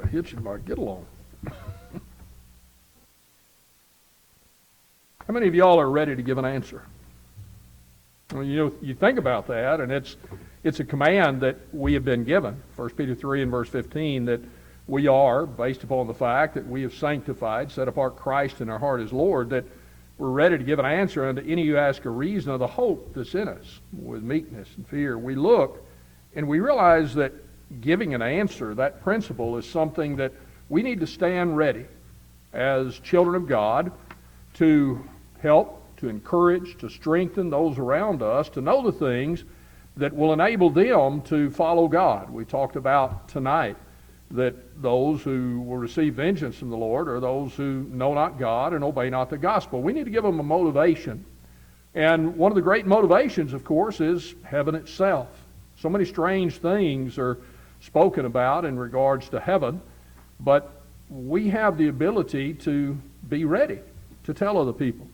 hit you by get along. How many of y'all are ready to give an answer? Well, you think about that, and it's a command that we have been given. 1 Peter 3 and verse 15, that we are, based upon the fact that we have sanctified, set apart Christ in our heart as Lord, that we're ready to give an answer unto any who ask a reason of the hope that's in us with meekness and fear. We look and we realize that giving an answer, that principle, is something that we need to stand ready as children of God to help, to encourage, to strengthen those around us to know the things that will enable them to follow God. We talked about tonight that those who will receive vengeance from the Lord are those who know not God and obey not the gospel. We need to give them a motivation. And one of the great motivations, of course, is heaven itself. So many strange things are spoken about in regards to heaven, but we have the ability to be ready to tell other people.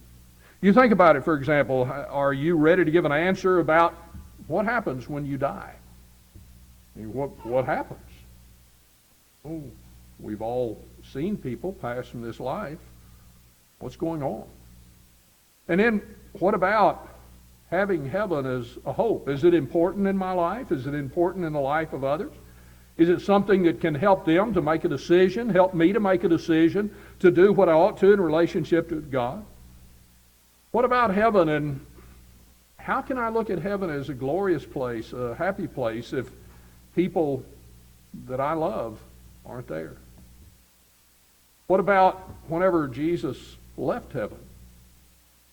You think about it, for example, are you ready to give an answer about what happens when you die? What happens? Oh, we've all seen people pass from this life. What's going on? And then what about having heaven as a hope? Is it important in my life? Is it important in the life of others? Is it something that can help them to make a decision, help me to make a decision to do what I ought to in relationship to God? What about heaven, and how can I look at heaven as a glorious place, a happy place, if people that I love aren't there? What about whenever Jesus left heaven?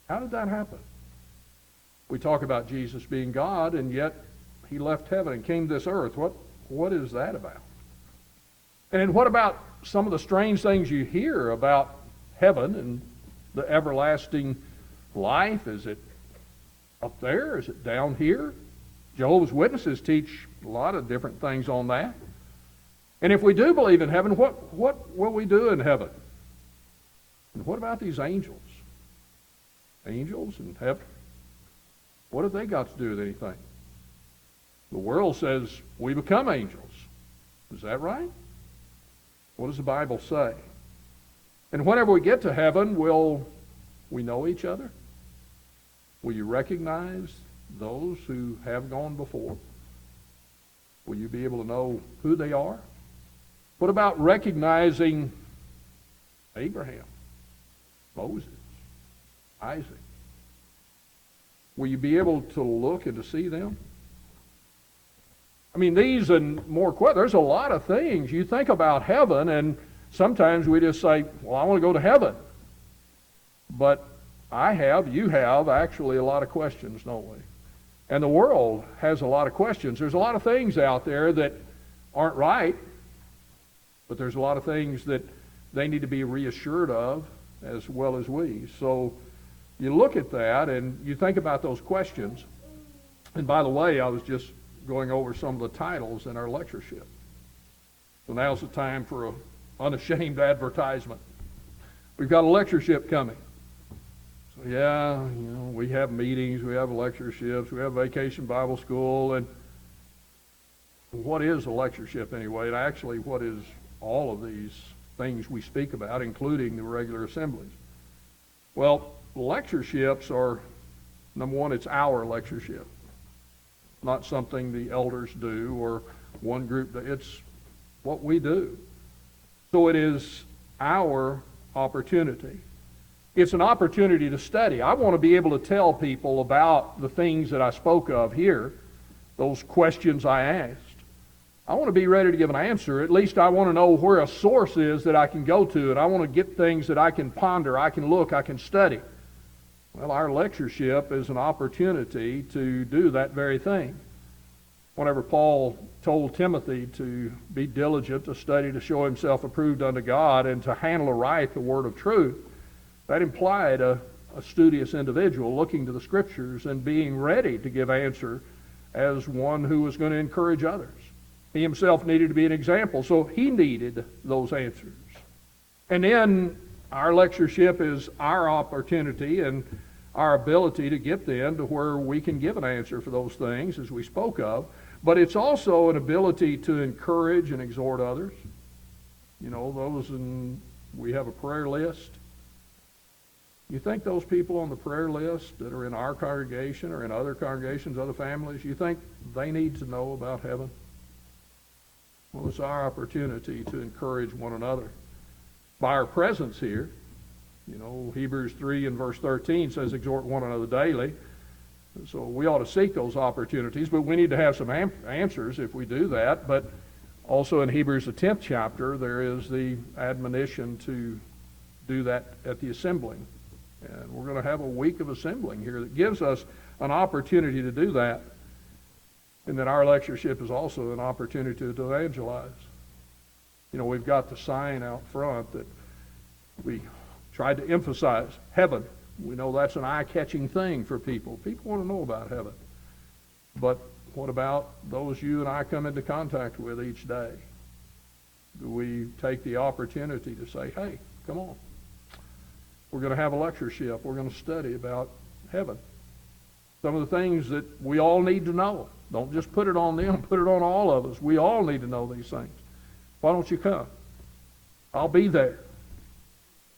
How did that happen? We talk about Jesus being God, and yet he left heaven and came to this earth. What is that about? And then what about some of the strange things you hear about heaven and the everlasting life? Is it up there? Is it down here? Jehovah's Witnesses teach a lot of different things on that. And if we do believe in heaven, what will we do in heaven? And what about these angels? Angels in heaven? What have they got to do with anything? The world says we become angels. Is that right? What does the Bible say? And whenever we get to heaven, will we know each other? Will you recognize those who have gone before? Will you be able to know who they are? What about recognizing Abraham, Moses, Isaac? Will you be able to look and to see them? I mean, these and more, there's a lot of things. You think about heaven, and sometimes we just say, well, I want to go to heaven. But you have actually a lot of questions, don't we? And the world has a lot of questions. There's a lot of things out there that aren't right, but there's a lot of things that they need to be reassured of as well as we. So you look at that and you think about those questions. And by the way, I was just going over some of the titles in our lectureship. So now's the time for an unashamed advertisement. We've got a lectureship coming. So yeah, we have meetings, we have lectureships, we have vacation Bible school, and what is a lectureship anyway? And actually, what is all of these things we speak about, including the regular assemblies? Well, lectureships are, number one, it's our lectureship. Not something the elders do or one group. It's what we do. So it is our opportunity. It's an opportunity to study. I want to be able to tell people about the things that I spoke of here, those questions I asked. I want to be ready to give an answer. At least I want to know where a source is that I can go to, and I want to get things that I can ponder, I can look, I can study. Well, our lectureship is an opportunity to do that very thing. Whenever Paul told Timothy to be diligent, to study, to show himself approved unto God, and to handle aright the word of truth, that implied a studious individual looking to the Scriptures and being ready to give answer as one who was going to encourage others. He himself needed to be an example, so he needed those answers. And then our lectureship is our opportunity and our ability to get then to where we can give an answer for those things as we spoke of. But it's also an ability to encourage and exhort others. You know, we have a prayer list. You think those people on the prayer list that are in our congregation or in other congregations, other families, you think they need to know about heaven? Well, it's our opportunity to encourage one another. By our presence here, you know, Hebrews 3 and verse 13 says, exhort one another daily. So we ought to seek those opportunities, but we need to have some answers if we do that. But also in Hebrews, the 10th chapter, there is the admonition to do that at the assembling. And we're going to have a week of assembling here that gives us an opportunity to do that. And then our lectureship is also an opportunity to evangelize. You know, we've got the sign out front that we tried to emphasize heaven. We know that's an eye-catching thing for people. People want to know about heaven. But what about those you and I come into contact with each day? Do we take the opportunity to say, hey, come on. We're going to have a lectureship. We're going to study about heaven. Some of the things that we all need to know. Don't just put it on them, put it on all of us. We all need to know these things. Why don't you come? I'll be there.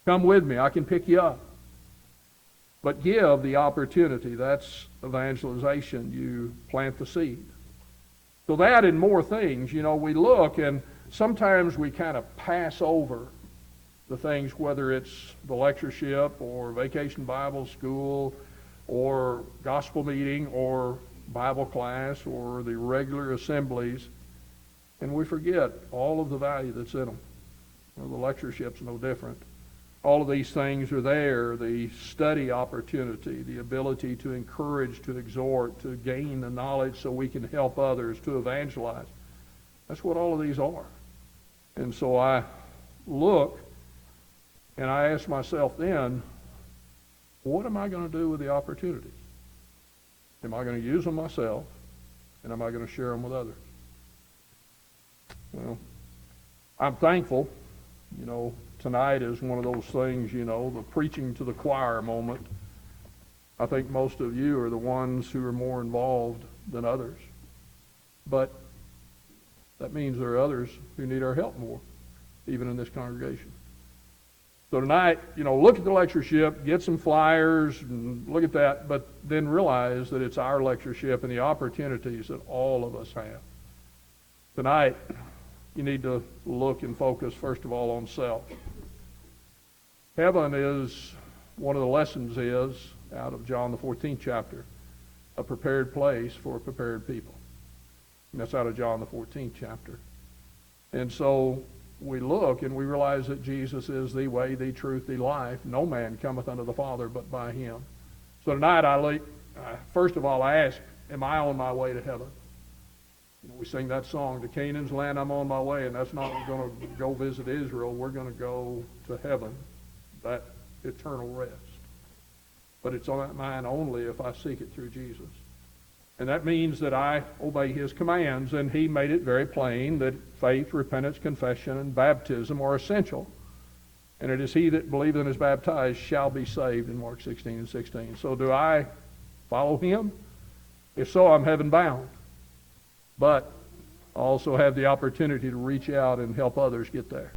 Come with me. I can pick you up. But give the opportunity. That's evangelization. You plant the seed. So that and more things, you know, we look and sometimes we kind of pass over the things, whether it's the lectureship or vacation Bible school or gospel meeting or Bible class or the regular assemblies, and we forget all of the value that's in them. Well, the lectureship's no different. All of these things are there, the study opportunity, the ability to encourage, to exhort, to gain the knowledge so we can help others, to evangelize. That's what all of these are. And so I look and I ask myself then, what am I going to do with the opportunities? Am I going to use them myself? And am I going to share them with others? Well, I'm thankful. You know, tonight is one of those things, you know, the preaching to the choir moment. I think most of you are the ones who are more involved than others. But that means there are others who need our help more, even in this congregation. So tonight, you know, look at the lectureship, get some flyers, and look at that, but then realize that it's our lectureship and the opportunities that all of us have. Tonight, you need to look and focus, first of all, on self. Heaven is, one of the lessons is, out of John the 14th chapter, a prepared place for a prepared people. And that's out of John the 14th chapter. And so we look and we realize that Jesus is the way, the truth, the life. No man cometh unto the Father but by him. So tonight, first of all, I ask, am I on my way to heaven? You know, we sing that song, to Canaan's land I'm on my way, and that's not going to go visit Israel. We're going to go to heaven, that eternal rest. But it's on mine only if I seek it through Jesus. And that means that I obey his commands, and he made it very plain that faith, repentance, confession, and baptism are essential. And it is he that believeth and is baptized shall be saved in Mark 16 and 16. So do I follow him? If so, I'm heaven bound. But I also have the opportunity to reach out and help others get there.